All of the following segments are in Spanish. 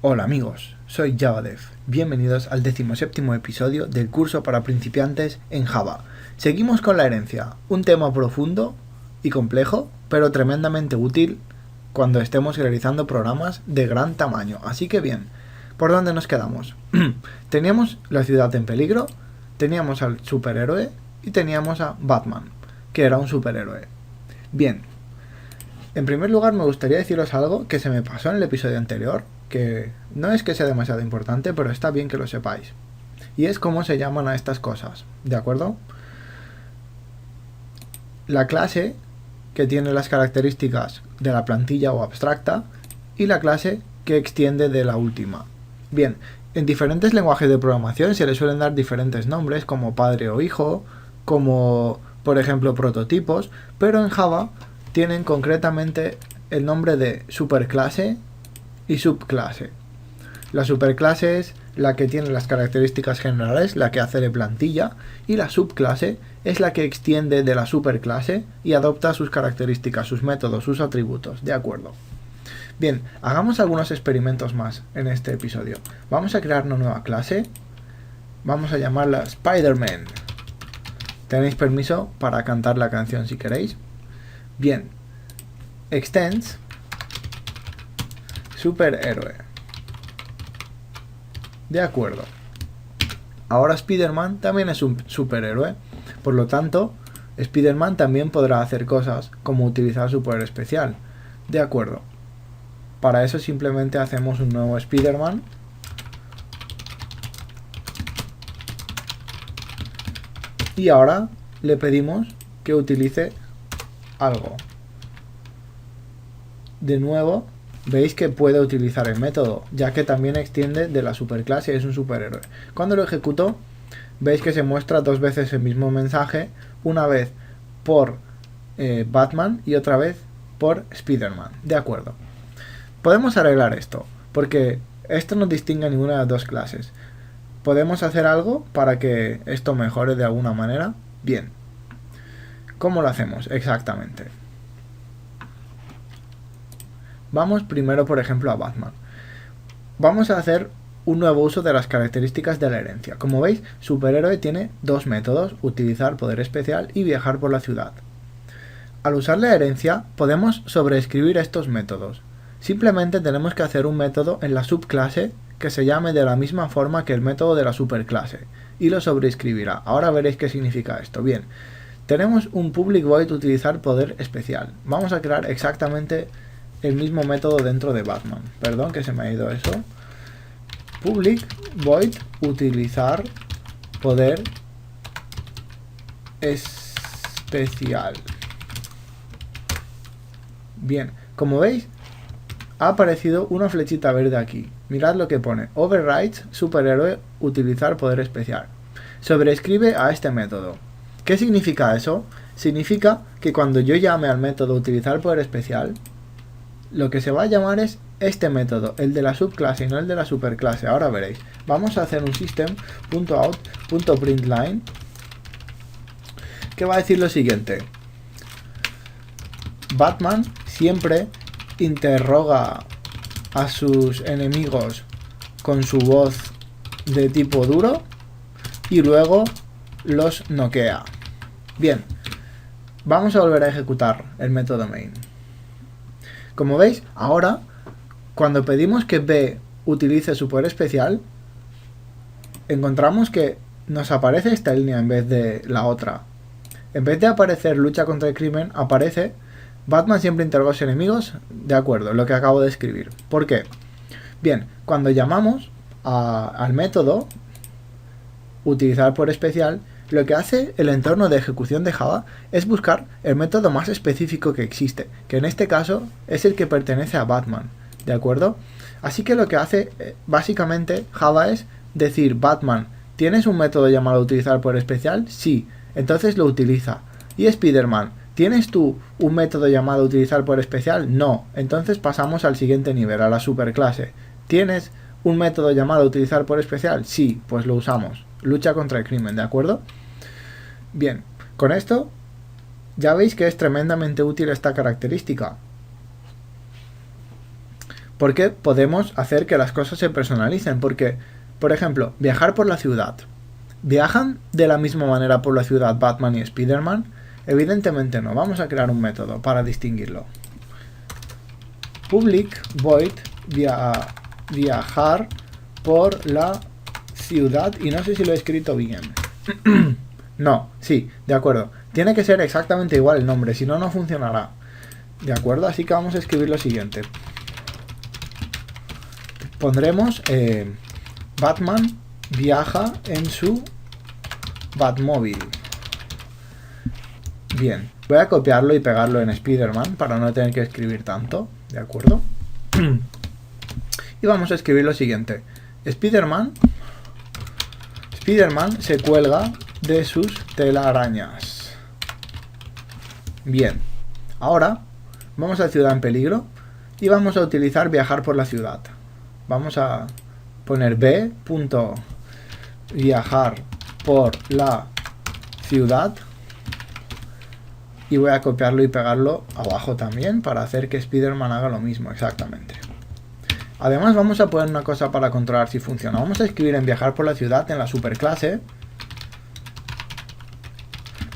Hola amigos, soy JavaDev. Bienvenidos al 17º episodio del curso para principiantes en Java. Seguimos con la herencia, un tema profundo y complejo, pero tremendamente útil cuando estemos realizando programas de gran tamaño. Así que bien, ¿por dónde nos quedamos? Teníamos la ciudad en peligro, teníamos al superhéroe y teníamos a Batman, que era un superhéroe. Bien, en primer lugar me gustaría deciros algo que se me pasó en el episodio anterior, que no es que sea demasiado importante, pero está bien que lo sepáis. Y es cómo se llaman a estas cosas, ¿de acuerdo? La clase que tiene las características de la plantilla o abstracta y la clase que extiende de la última. Bien, en diferentes lenguajes de programación se le suelen dar diferentes nombres como padre o hijo, como por ejemplo prototipos, pero en Java tienen concretamente el nombre de superclase y subclase. La superclase es la que tiene las características generales, la que hace de plantilla, y la subclase es la que extiende de la superclase y adopta sus características, sus métodos, sus atributos, ¿de acuerdo? Bien, hagamos algunos experimentos más en este episodio. Vamos a crear una nueva clase, vamos a llamarla Spider-Man. Tenéis permiso para cantar la canción si queréis. Bien, extends superhéroe. De acuerdo. Ahora Spider-Man también es un superhéroe. Por lo tanto, Spider-Man también podrá hacer cosas como utilizar su poder especial. De acuerdo. Para eso simplemente hacemos un nuevo Spider-Man. Y ahora le pedimos que utilice algo. De nuevo, veis que puede utilizar el método, ya que también extiende de la superclase y es un superhéroe. Cuando lo ejecuto, veis que se muestra dos veces el mismo mensaje, una vez por Batman y otra vez por Spider-Man. De acuerdo. Podemos arreglar esto, porque esto no distingue ninguna de las dos clases. ¿Podemos hacer algo para que esto mejore de alguna manera? Bien. ¿Cómo lo hacemos exactamente? Vamos primero, por ejemplo, a Batman. Vamos a hacer un nuevo uso de las características de la herencia. Como veis, superhéroe tiene dos métodos, utilizar poder especial y viajar por la ciudad. Al usar la herencia, podemos sobreescribir estos métodos. Simplemente tenemos que hacer un método en la subclase que se llame de la misma forma que el método de la superclase, y lo sobreescribirá. Ahora veréis qué significa esto. Bien, tenemos un public void utilizar poder especial. Vamos a crear exactamente el mismo método dentro de Batman. Perdón que se me ha ido eso. Public void utilizar poder especial. Bien, como veis, ha aparecido una flechita verde aquí. Mirad lo que pone. Overrides superhéroe utilizar poder especial. Sobreescribe a este método. ¿Qué significa eso? Significa que cuando yo llame al método utilizar poder especial, lo que se va a llamar es este método, el de la subclase y no el de la superclase. Ahora veréis. Vamos a hacer un system.out.println que va a decir lo siguiente. Batman siempre interroga a sus enemigos con su voz de tipo duro y luego los noquea. Bien, vamos a volver a ejecutar el método main. Como veis, ahora, cuando pedimos que B utilice su poder especial, encontramos que nos aparece esta línea en vez de la otra. En vez de aparecer lucha contra el crimen, aparece Batman siempre interroga a sus enemigos, de acuerdo, lo que acabo de escribir. ¿Por qué? Bien, cuando llamamos al método utilizar poder especial, lo que hace el entorno de ejecución de Java es buscar el método más específico que existe, que en este caso es el que pertenece a Batman, ¿de acuerdo? Así que lo que hace básicamente Java es decir, Batman, ¿tienes un método llamado utilizar poder especial? Sí, entonces lo utiliza. Y Spider-Man, ¿tienes tú un método llamado utilizar poder especial? No, entonces pasamos al siguiente nivel, a la superclase. ¿Tienes un método llamado utilizar poder especial? Sí, pues lo usamos. Lucha contra el crimen, ¿de acuerdo? Bien, con esto ya veis que es tremendamente útil esta característica. Porque podemos hacer que las cosas se personalicen. Porque, por ejemplo, viajar por la ciudad. ¿Viajan de la misma manera por la ciudad Batman y Spider-Man? Evidentemente no. Vamos a crear un método para distinguirlo. Public void viajar por la ciudad. Y no sé si lo he escrito bien. No, sí, de acuerdo. Tiene que ser exactamente igual el nombre, si no, no funcionará. De acuerdo, así que vamos a escribir lo siguiente. Pondremos Batman viaja en su Batmóvil. Bien, voy a copiarlo y pegarlo en Spider-Man para no tener que escribir tanto. ¿De acuerdo? Y vamos a escribir lo siguiente. Spider-Man se cuelga de sus telarañas. Bien, ahora vamos a Ciudad en Peligro y vamos a utilizar viajar por la ciudad. Vamos a poner b.viajar por la ciudad y voy a copiarlo y pegarlo abajo también para hacer que Spider-Man haga lo mismo exactamente. Además vamos a poner una cosa para controlar si funciona. Vamos a escribir en viajar por la ciudad en la superclase.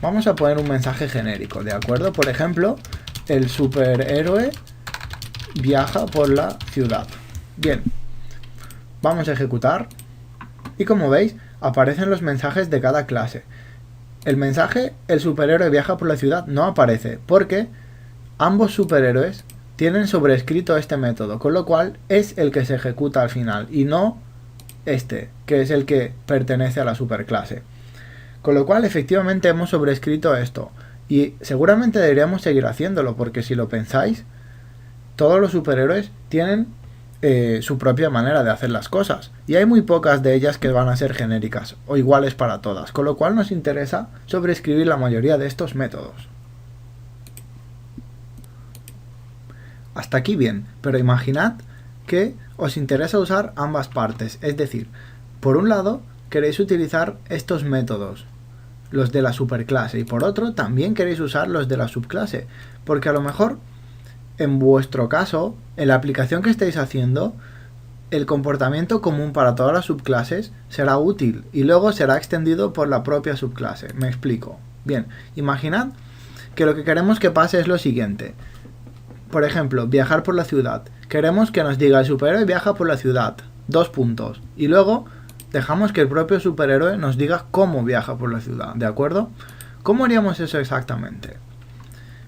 Vamos a poner un mensaje genérico, ¿de acuerdo? Por ejemplo, el superhéroe viaja por la ciudad. Bien, vamos a ejecutar y como veis aparecen los mensajes de cada clase. El mensaje el superhéroe viaja por la ciudad no aparece porque ambos superhéroes tienen sobrescrito este método, con lo cual es el que se ejecuta al final y no este, que es el que pertenece a la superclase. Con lo cual efectivamente hemos sobrescrito esto y seguramente deberíamos seguir haciéndolo porque si lo pensáis, todos los superhéroes tienen su propia manera de hacer las cosas y hay muy pocas de ellas que van a ser genéricas o iguales para todas, con lo cual nos interesa sobreescribir la mayoría de estos métodos. Hasta aquí bien, pero imaginad que os interesa usar ambas partes, es decir, por un lado queréis utilizar estos métodos, los de la superclase, y por otro también queréis usar los de la subclase, porque a lo mejor en vuestro caso, en la aplicación que estáis haciendo, el comportamiento común para todas las subclases será útil y luego será extendido por la propia subclase. Me explico. Bien, imaginad que lo que queremos que pase es lo siguiente. Por ejemplo, viajar por la ciudad. Queremos que nos diga el superhéroe viaja por la ciudad. 2 puntos. Y luego dejamos que el propio superhéroe nos diga cómo viaja por la ciudad. ¿De acuerdo? ¿Cómo haríamos eso exactamente?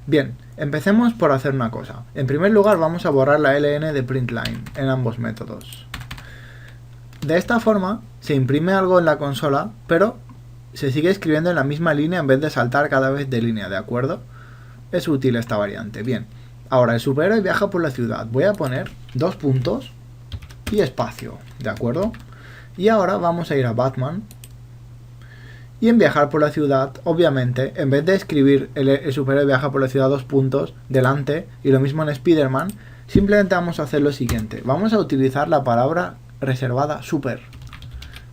Bien, empecemos por hacer una cosa. En primer lugar vamos a borrar la ln de println en ambos métodos. De esta forma se imprime algo en la consola, pero se sigue escribiendo en la misma línea en vez de saltar cada vez de línea, ¿de acuerdo? Es útil esta variante. Bien, ahora el superhéroe viaja por la ciudad. Voy a poner 2 puntos y espacio, ¿de acuerdo? Y ahora vamos a ir a Batman. Y en viajar por la ciudad, obviamente, en vez de escribir el superhéroe viaja por la ciudad 2 puntos delante, y lo mismo en Spider-Man, simplemente vamos a hacer lo siguiente. Vamos a utilizar la palabra reservada super.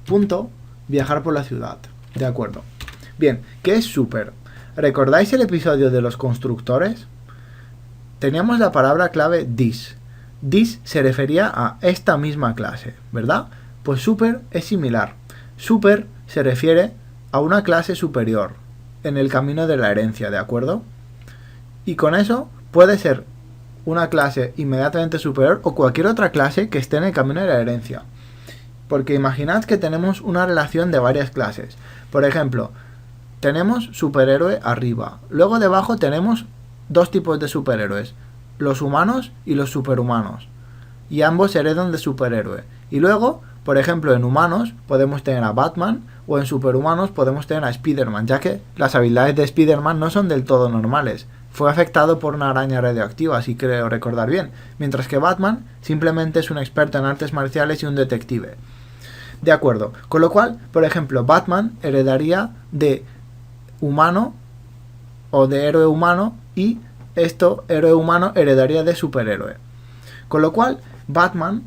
Punto, viajar por la ciudad. De acuerdo. Bien, ¿qué es super? ¿Recordáis el episodio de los constructores? Teníamos la palabra clave this. This se refería a esta misma clase, ¿verdad? Pues super es similar. Super se refiere a una clase superior en el camino de la herencia, ¿de acuerdo? Y con eso puede ser una clase inmediatamente superior o cualquier otra clase que esté en el camino de la herencia. Porque imaginad que tenemos una relación de varias clases. Por ejemplo, tenemos superhéroe arriba. Luego debajo tenemos dos tipos de superhéroes, los humanos y los superhumanos. Y ambos heredan de superhéroe. Y luego, por ejemplo, en humanos podemos tener a Batman o en superhumanos podemos tener a Spider-Man, ya que las habilidades de Spider-Man no son del todo normales. Fue afectado por una araña radioactiva, si creo recordar bien, mientras que Batman simplemente es un experto en artes marciales y un detective. De acuerdo, con lo cual, por ejemplo, Batman heredaría de humano o de héroe humano y héroe humano heredaría de superhéroe. Con lo cual, Batman,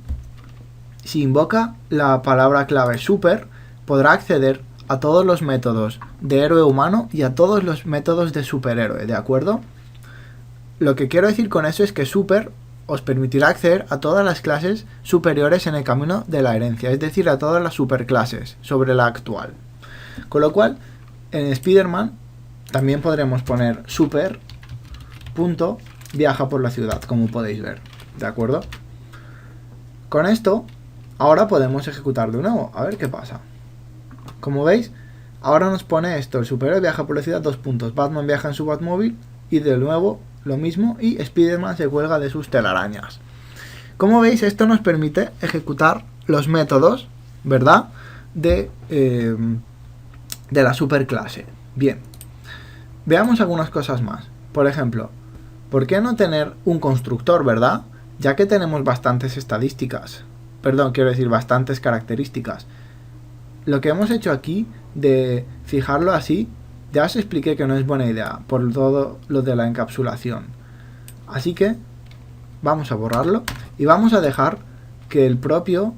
si invoca la palabra clave super, podrá acceder a todos los métodos de héroe humano y a todos los métodos de superhéroe, ¿de acuerdo? Lo que quiero decir con eso es que super os permitirá acceder a todas las clases superiores en el camino de la herencia, es decir, a todas las superclases sobre la actual. Con lo cual, en Spider-Man también podremos poner super punto viaja por la ciudad, como podéis ver, ¿de acuerdo? Con esto, ahora podemos ejecutar de nuevo, a ver qué pasa. Como veis, ahora nos pone esto, el superhéroe viaja por la ciudad, 2 puntos, Batman viaja en su Batmóvil y de nuevo lo mismo, y Spider-Man se cuelga de sus telarañas. Como veis, esto nos permite ejecutar los métodos, ¿verdad?, de la superclase. Bien, veamos algunas cosas más. Por ejemplo, ¿por qué no tener un constructor, verdad? Ya que tenemos bastantes estadísticas, perdón, quiero decir bastantes características. Lo que hemos hecho aquí de fijarlo así, ya os expliqué que no es buena idea por todo lo de la encapsulación. Así que vamos a borrarlo y vamos a dejar que el propio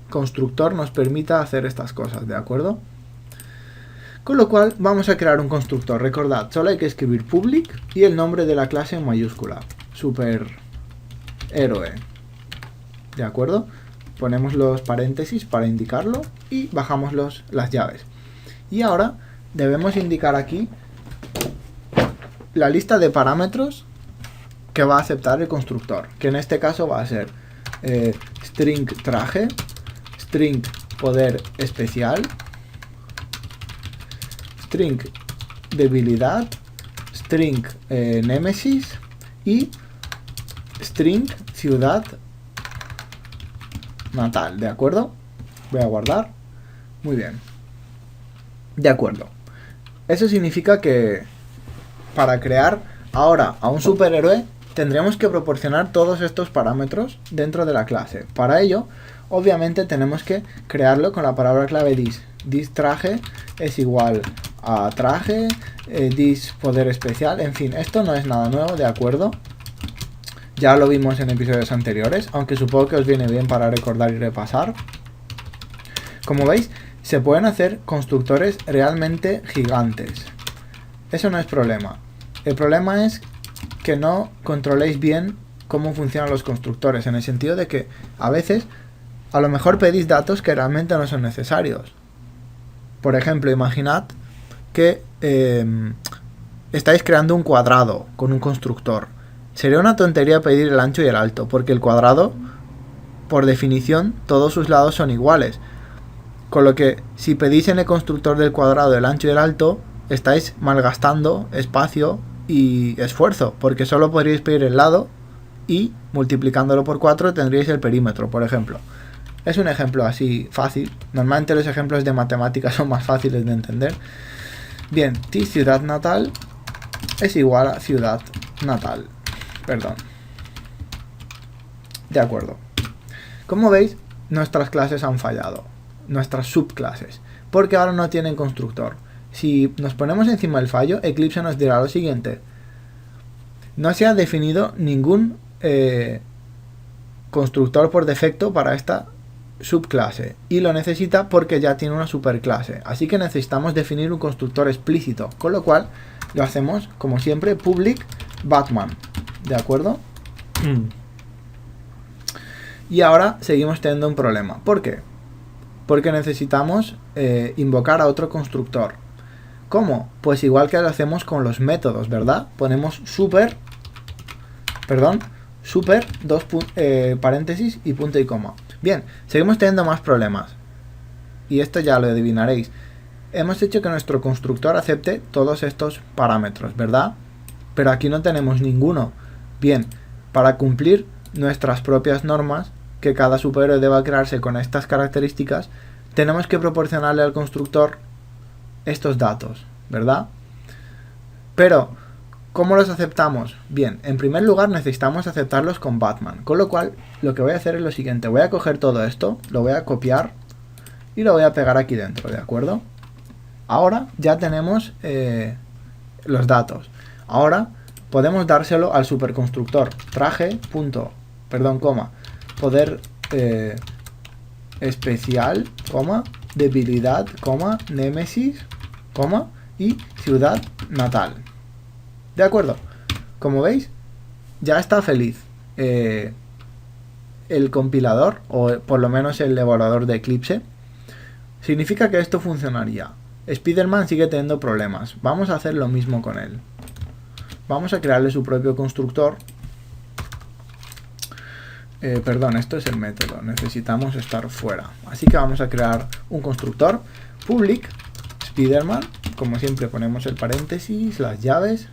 constructor nos permita hacer estas cosas, ¿de acuerdo? Con lo cual vamos a crear un constructor. Recordad, solo hay que escribir public y el nombre de la clase en mayúscula. Superhéroe. ¿De acuerdo? Ponemos los paréntesis para indicarlo y bajamos las llaves. Y ahora debemos indicar aquí la lista de parámetros que va a aceptar el constructor, que en este caso va a ser string traje, string poder especial, string debilidad, string némesis y string ciudad natal, ¿de acuerdo? Voy a guardar. Muy bien. De acuerdo. Eso significa que para crear ahora a un superhéroe tendremos que proporcionar todos estos parámetros dentro de la clase. Para ello, obviamente tenemos que crearlo con la palabra clave dis. Dis traje es igual a traje, dis poder especial, en fin, esto no es nada nuevo, ¿de acuerdo? Ya lo vimos en episodios anteriores, aunque supongo que os viene bien para recordar y repasar. Como veis, se pueden hacer constructores realmente gigantes. Eso no es problema. El problema es que no controléis bien cómo funcionan los constructores, en el sentido de que a veces a lo mejor pedís datos que realmente no son necesarios. Por ejemplo, imaginad que estáis creando un cuadrado con un constructor. Sería una tontería pedir el ancho y el alto, porque el cuadrado, por definición, todos sus lados son iguales. Con lo que, si pedís en el constructor del cuadrado el ancho y el alto, estáis malgastando espacio y esfuerzo, porque solo podríais pedir el lado y, multiplicándolo por 4, tendríais el perímetro, por ejemplo. Es un ejemplo así fácil. Normalmente los ejemplos de matemáticas son más fáciles de entender. Bien, ciudad natal es igual a ciudad natal. Perdón. De acuerdo. Como veis, nuestras clases han fallado. Nuestras subclases. Porque ahora no tienen constructor. Si nos ponemos encima del fallo, Eclipse nos dirá lo siguiente. No se ha definido ningún constructor por defecto para esta subclase. Y lo necesita porque ya tiene una superclase. Así que necesitamos definir un constructor explícito. Con lo cual, lo hacemos, como siempre, public Batman. ¿De acuerdo? Y ahora seguimos teniendo un problema. ¿Por qué? Porque necesitamos invocar a otro constructor. ¿Cómo? Pues igual que lo hacemos con los métodos, ¿verdad? Ponemos super, dos paréntesis y punto y coma. Bien, seguimos teniendo más problemas. Y esto ya lo adivinaréis. Hemos hecho que nuestro constructor acepte todos estos parámetros, ¿verdad? Pero aquí no tenemos ninguno. Bien, para cumplir nuestras propias normas, que cada superhéroe deba crearse con estas características, tenemos que proporcionarle al constructor estos datos, ¿verdad? Pero, ¿cómo los aceptamos? Bien, en primer lugar necesitamos aceptarlos con Batman, con lo cual lo que voy a hacer es lo siguiente. Voy a coger todo esto, lo voy a copiar y lo voy a pegar aquí dentro, ¿de acuerdo? Ahora ya tenemos los datos. Ahora podemos dárselo al superconstructor. Traje, coma, poder especial, coma, debilidad, coma, némesis, coma, y ciudad natal. ¿De acuerdo? Como veis, ya está feliz. el compilador, o por lo menos el evaluador de Eclipse, significa que esto funcionaría. Spider-Man sigue teniendo problemas. Vamos a hacer lo mismo con él. Vamos a crearle su propio constructor. Perdón, esto es el método. Necesitamos estar fuera. Así que vamos a crear un constructor. Public Spider-Man. Como siempre ponemos el paréntesis, las llaves.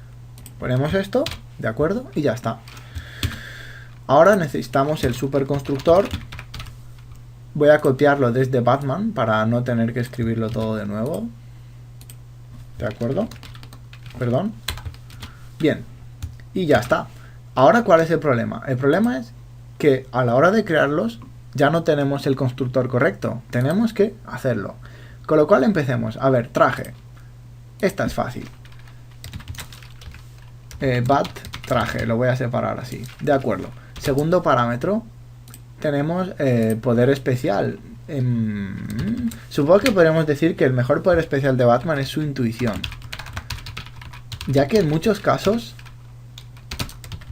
Ponemos esto, ¿de acuerdo? Y ya está. Ahora necesitamos el superconstructor. Voy a copiarlo desde Batman para no tener que escribirlo todo de nuevo. ¿De acuerdo? Perdón. Bien. Y ya está. Ahora, ¿cuál es el problema? El problema es que a la hora de crearlos ya no tenemos el constructor correcto. Tenemos que hacerlo. Con lo cual empecemos. A ver, traje. Esta es fácil. Bat traje. Lo voy a separar así. De acuerdo. Segundo parámetro. Tenemos poder especial. Supongo que podríamos decir que el mejor poder especial de Batman es su intuición. Ya que en muchos casos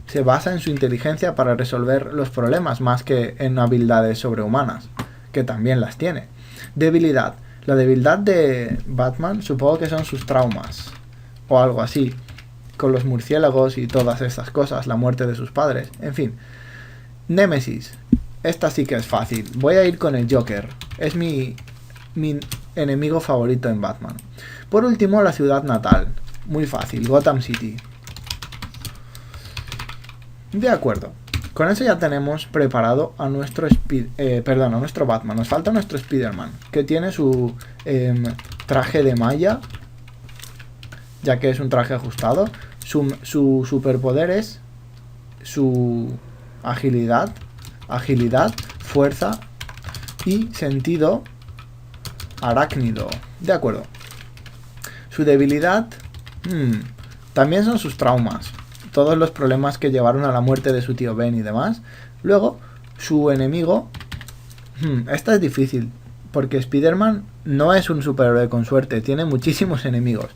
se basa en su inteligencia para resolver los problemas más que en habilidades sobrehumanas, que también las tiene. Debilidad. La debilidad de Batman supongo que son sus traumas, o algo así, con los murciélagos y todas estas cosas, la muerte de sus padres, en fin. Némesis. Esta sí que es fácil. Voy a ir con el Joker. Es mi enemigo favorito en Batman. Por último, la ciudad natal. Muy fácil, Gotham City. De acuerdo. Con eso ya tenemos preparado a nuestro a nuestro Batman. Nos falta nuestro Spider-Man, que tiene su traje de malla, ya que es un traje ajustado. Su superpoder es su agilidad, fuerza y sentido arácnido. De acuerdo. Su debilidad también son sus traumas. Todos los problemas que llevaron a la muerte de su tío Ben y demás. Luego, su enemigo. Esta es difícil. Porque Spider-Man no es un superhéroe con suerte. Tiene muchísimos enemigos.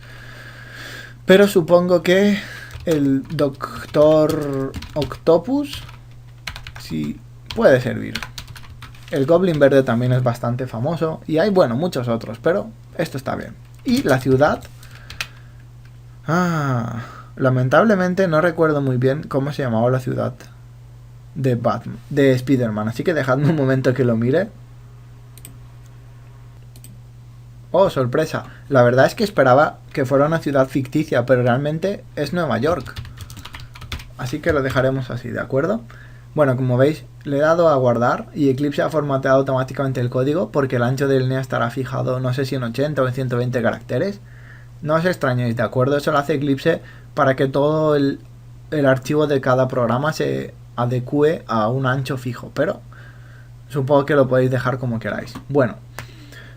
Pero supongo que el Doctor Octopus sí puede servir. El Goblin Verde también es bastante famoso. Y hay, bueno, muchos otros. Pero esto está bien. Y la ciudad. Lamentablemente no recuerdo muy bien cómo se llamaba la ciudad de Spider-Man, así que dejadme un momento que lo mire. Oh, sorpresa. La verdad es que esperaba que fuera una ciudad ficticia, pero realmente es Nueva York. Así que lo dejaremos así, ¿de acuerdo? Bueno, como veis, le he dado a guardar y Eclipse ha formateado automáticamente el código porque el ancho de línea estará fijado, no sé si en 80 o en 120 caracteres. No os extrañéis, ¿de acuerdo? Eso lo hace Eclipse para que todo el archivo de cada programa se adecue a un ancho fijo, pero supongo que lo podéis dejar como queráis. Bueno,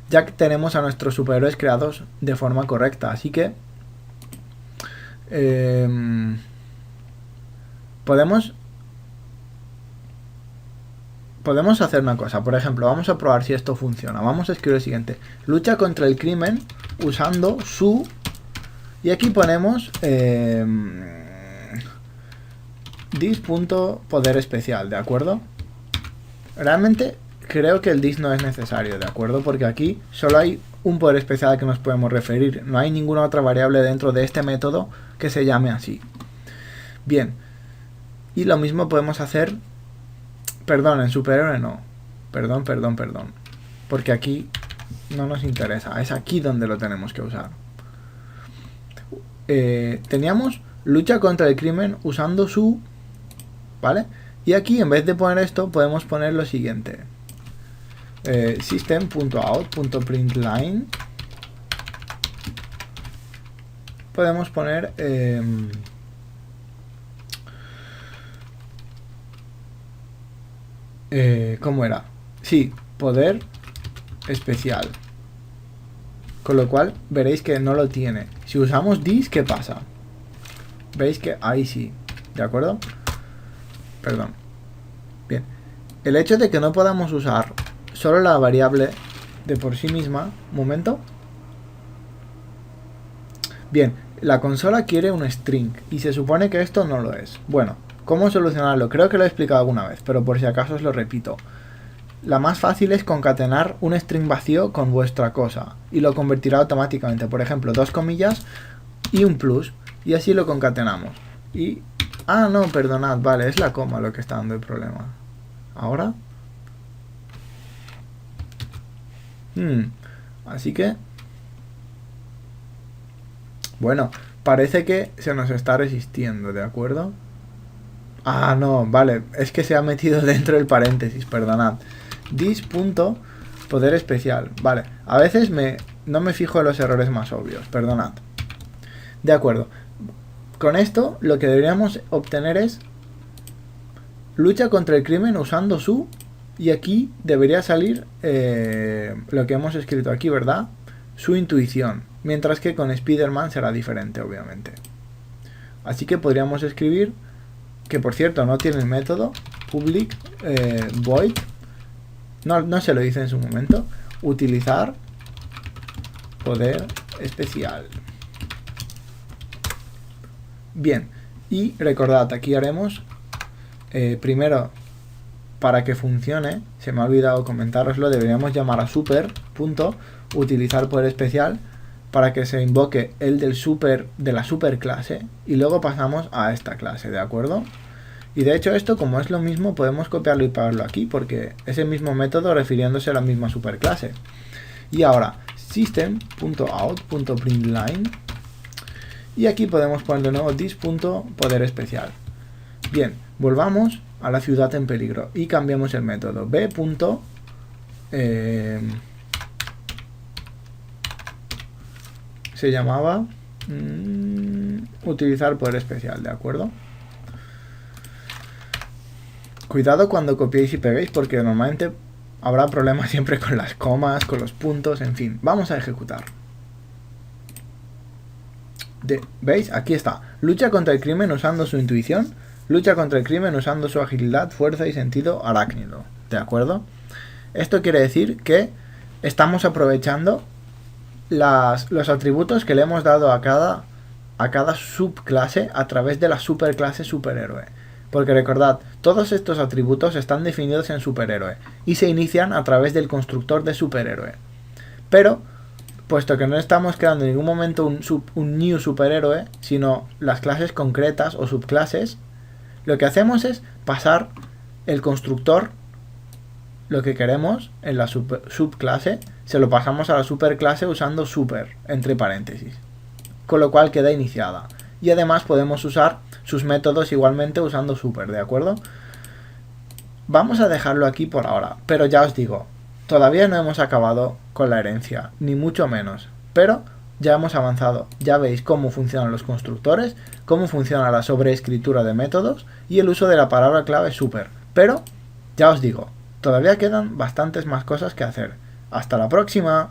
ya que tenemos a nuestros superhéroes creados de forma correcta, así que podemos hacer una cosa. Por ejemplo, vamos a probar si esto funciona. Vamos a escribir lo siguiente: lucha contra el crimen usando su... Y aquí ponemos dis.poder especial, ¿de acuerdo? Realmente creo que el dis no es necesario, ¿de acuerdo? Porque aquí solo hay un poder especial al que nos podemos referir. No hay ninguna otra variable dentro de este método que se llame así. Bien. Y lo mismo podemos hacer... Perdón, en superhéroe no. Perdón. Porque aquí no nos interesa. Es aquí donde lo tenemos que usar. Teníamos lucha contra el crimen usando su... ¿Vale? Y aquí en vez de poner esto podemos poner lo siguiente. System.out.println. Podemos poner... ¿cómo era? Sí, poder especial. Con lo cual veréis que no lo tiene. Si usamos dis, ¿qué pasa? Veis que ahí sí. ¿De acuerdo? Perdón. Bien. El hecho de que no podamos usar solo la variable de por sí misma. Un momento. Bien. La consola quiere un string. Y se supone que esto no lo es. Bueno. ¿Cómo solucionarlo? Creo que lo he explicado alguna vez, pero por si acaso os lo repito. La más fácil es concatenar un string vacío con vuestra cosa y lo convertirá automáticamente. Por ejemplo, dos comillas y un plus, y así lo concatenamos. Y... ah, no, perdonad, vale, es la coma lo que está dando el problema. ¿Ahora? Así que... bueno, parece que se nos está resistiendo, ¿de acuerdo? Ah, no, vale, es que se ha metido dentro del paréntesis, perdonad. Dis.poder especial, vale. A veces no me fijo en los errores más obvios, perdonad. De acuerdo. Con esto lo que deberíamos obtener es lucha contra el crimen usando su, y aquí debería salir lo que hemos escrito aquí, ¿verdad? Su intuición, mientras que con Spider-Man será diferente, obviamente. Así que podríamos escribir, que por cierto no tiene el método, public void, no se lo hice en su momento, utilizar poder especial. Bien, y recordad, aquí haremos primero, para que funcione, se me ha olvidado comentároslo, deberíamos llamar a super, utilizar poder especial, para que se invoque el del super, de la super clase, y luego pasamos a esta clase, ¿de acuerdo? Y de hecho esto, como es lo mismo, podemos copiarlo y pegarlo aquí, porque es el mismo método refiriéndose a la misma superclase. Y ahora, system.out.println, y aquí podemos poner de nuevo this.poder especial. Bien, volvamos a la ciudad en peligro y cambiamos el método b. Se llamaba utilizar poder especial, ¿de acuerdo? Cuidado cuando copiéis y peguéis, porque normalmente habrá problemas siempre con las comas, con los puntos, en fin. Vamos a ejecutar. ¿Veis? Aquí está. Lucha contra el crimen usando su intuición. Lucha contra el crimen usando su agilidad, fuerza y sentido arácnido. ¿De acuerdo? Esto quiere decir que estamos aprovechando los atributos que le hemos dado a cada subclase a través de la superclase superhéroe. Porque recordad, todos estos atributos están definidos en superhéroe y se inician a través del constructor de superhéroe. Pero, puesto que no estamos creando en ningún momento un new superhéroe, sino las clases concretas o subclases, lo que hacemos es pasar el constructor, lo que queremos en la subclase, se lo pasamos a la superclase usando super, entre paréntesis. Con lo cual queda iniciada. Y además podemos usar sus métodos igualmente usando super, ¿de acuerdo? Vamos a dejarlo aquí por ahora, pero ya os digo, todavía no hemos acabado con la herencia, ni mucho menos, pero ya hemos avanzado. Ya veis cómo funcionan los constructores, cómo funciona la sobreescritura de métodos y el uso de la palabra clave super. Pero, ya os digo, todavía quedan bastantes más cosas que hacer. ¡Hasta la próxima!